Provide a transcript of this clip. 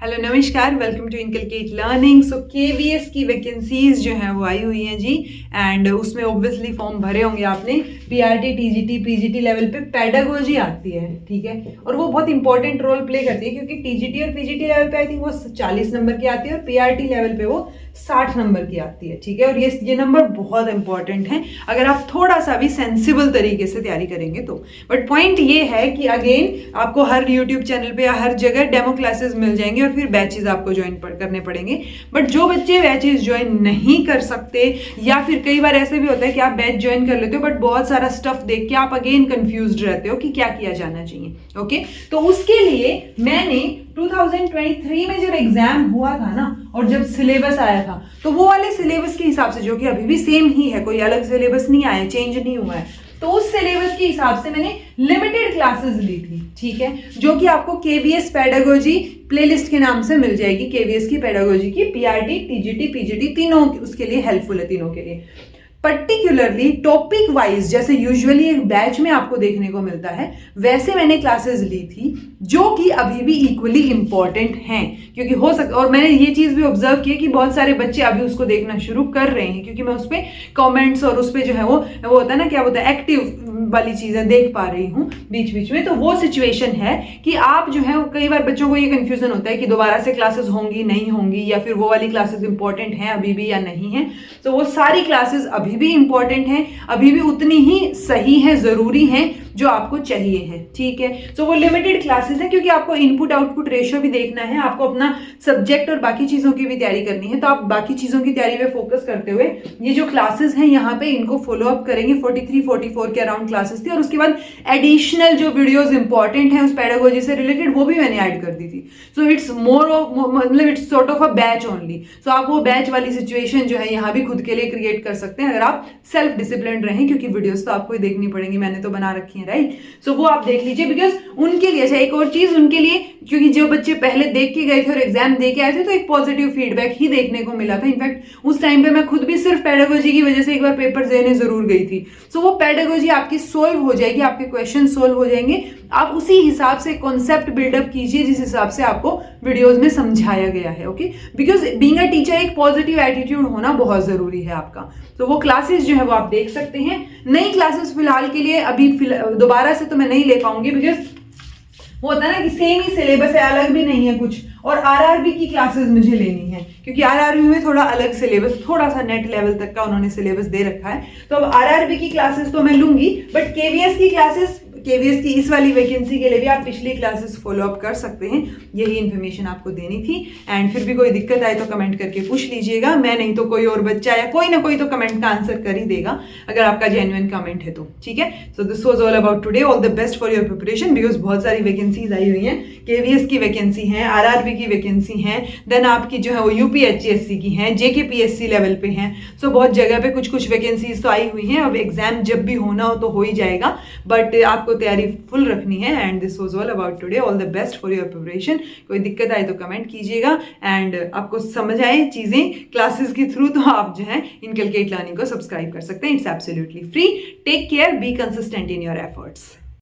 Hello नमस्कार, welcome to inculcate learning. So KVS की vacancies जो हैं वो आई हुई हैं जी, एंड उसमें ऑब्वियसली फॉर्म भरे होंगे आपने। पीआरटी, टीजीटी, पीजीटी लेवल पे पेडागोजी आती है, ठीक है, और वो बहुत इंपॉर्टेंट रोल प्ले करती है क्योंकि टीजीटी और पीजीटी लेवल पे आई थिंक वो 40 नंबर की आती है और पीआरटी लेवल पे वो 60 नंबर की आती है, ठीक है। और ये नंबर बहुत इंपॉर्टेंट है अगर आप थोड़ा सा भी सेंसिबल तरीके से तैयारी करेंगे तो। बट पॉइंट ये है कि अगेन आपको हर यूट्यूब चैनल पे या हर जगह डेमो क्लासेस मिल जाएंगे और फिर बैचेस आपको ज्वाइन करने पड़ेंगे। बट जो बच्चे बैचेस ज्वाइन नहीं कर सकते, या फिर कई बार ऐसे भी होता है कि आप बैच ज्वाइन कर लेते हो बट बहुत सारा स्टफ देख के आप अगेन कंफ्यूज रहते हो कि क्या किया जाना चाहिए, ओके। तो उसके लिए मैंने 2023 में जब एग्जाम हुआ था ना और जब सिलेबस आया था तो वो वाले सिलेबस के हिसाब से, जो कि अभी भी सेम ही है, कोई अलग सिलेबस नहीं आया, चेंज नहीं हुआ है, तो उस सिलेबस के हिसाब से मैंने लिमिटेड क्लासेस ली थी, ठीक है, जो कि आपको केवीएस पेडागोजी प्लेलिस्ट के नाम से मिल जाएगी। केवीएस की पेडागोजी की पीआरटी, टीजीटी, पीजीटी तीनों उसके लिए हेल्पफुल है, तीनों के लिए। पर्टिकुलरली टॉपिक वाइज जैसे यूजुअली एक बैच में आपको देखने को मिलता है, वैसे मैंने क्लासेस ली थी जो कि अभी भी इक्वली इंपॉर्टेंट हैं, क्योंकि हो सकता, और मैंने ये चीज भी ऑब्जर्व की कि बहुत सारे बच्चे अभी उसको देखना शुरू कर रहे हैं क्योंकि मैं उस पर कॉमेंट्स और उस पर जो है वो होता है ना, क्या होता है, एक्टिव वाली चीजें देख पा रही हूँ बीच बीच में। तो वो सिचुएशन है कि आप जो है, कई बार बच्चों को ये कंफ्यूजन होता है कि दोबारा से क्लासेस होंगी नहीं होंगी, या फिर वो वाली क्लासेस इंपॉर्टेंट हैं अभी भी या नहीं है। तो वो सारी क्लासेस अभी भी इंपॉर्टेंट हैं, अभी भी उतनी ही सही है, जरूरी है जो आपको चाहिए है, ठीक है। तो वो लिमिटेड क्लासेस है क्योंकि आपको इनपुट आउटपुट रेशियो भी देखना है, आपको अपना सब्जेक्ट और बाकी चीजों की भी तैयारी करनी है। तो आप बाकी चीजों की तैयारी पे फोकस करते हुए ये जो क्लासेस हैं यहाँ पे इनको फॉलो अप करेंगे। 43-44 के अराउंड क्लासेस थी और उसके बाद एडिशनल जो वीडियोस इंपॉर्टेंट हैं उस पेडागोजी से रिलेटेड वो भी मैंने ऐड कर दी थी। सो इट्स मोर मतलब it's sort of a batch only. So आप वो बैच वाली सिचुएशन जो है यहाँ भी खुद के लिए क्रिएट कर सकते हैं अगर आप सेल्फ डिसिप्लिन रहें, क्योंकि वीडियोस तो आपको ही देखनी पड़ेंगी, मैंने तो बना रखी है, राइट। सो वो आप देख लीजिए बिकॉज उनके लिए, अच्छा एक और चीज उनके लिए, क्योंकि जो बच्चे पहले देख के गए थे और एग्जाम दे के आए थे तो एक पॉजिटिव फीडबैक ही देखने को मिला था। इनफैक्ट उस टाइम पे मैं खुद भी सिर्फ पेडागोजी की वजह से एक बार पेपर देने जरूर गई थी। सो वो पेडागोजी आपकी सोल्व हो जाएगी, आपके क्वेश्चन सोल्व हो जाएंगे, आप उसी हिसाब से कॉन्सेप्ट बिल्डअप कीजिए जिस हिसाब से आपको वीडियोस में समझाया गया है, okay. Because being a teacher एक पॉजिटिव एटीट्यूड होना बहुत जरूरी है आपका। तो वो क्लासेस जो है वो आप देख सकते हैं। नई क्लासेस फिलहाल के लिए अभी दोबारा से तो मैं नहीं ले पाऊंगी बिकॉज वो होता है ना कि सेम ही सिलेबस है, अलग भी नहीं है कुछ, और आरआरबी की क्लासेस मुझे लेनी है क्योंकि आरआरबी में थोड़ा अलग सिलेबस, थोड़ा सा नेट लेवल तक का उन्होंने सिलेबस दे रखा है। तो अब आरआरबी की क्लासेस तो मैं लूंगी, बट केवीएस की क्लासेस, केवीएस की इस वाली वैकेंसी के लिए भी आप पिछली क्लासेस फॉलो अप कर सकते हैं। यही इन्फॉर्मेशन आपको देनी थी। एंड फिर भी कोई दिक्कत आए तो कमेंट करके पूछ लीजिएगा, मैं नहीं तो कोई और बच्चा या कोई ना कोई तो कमेंट का आंसर कर ही देगा अगर आपका जेन्युइन कमेंट है तो, ठीक है। So this was all about today. All the best for your preparation because बहुत सारी वैकेंसीज आई हुई हैं। केवीएस की वैकेंसी है, आरआरबी की वैकेंसी है, देन आपकी जो है वो यूपीएचसीएससी की है, जेकेपीएससी लेवल पे हैं। सो बहुत जगह पे कुछ कुछ वैकेंसीज तो आई हुई हैं। अब एग्जाम जब भी होना हो तो हो ही जाएगा, बट आपको तैयारी फुल रखनी है। And this was all about today. All the best for your preparation. कोई दिक्कत आए तो कमेंट कीजिएगा, एंड आपको समझ आए चीजें क्लासेस के थ्रू तो आप जो है इनकलकेट लर्निंग को सब्सक्राइब कर सकते हैं। It's absolutely free. Take care, be consistent in your efforts.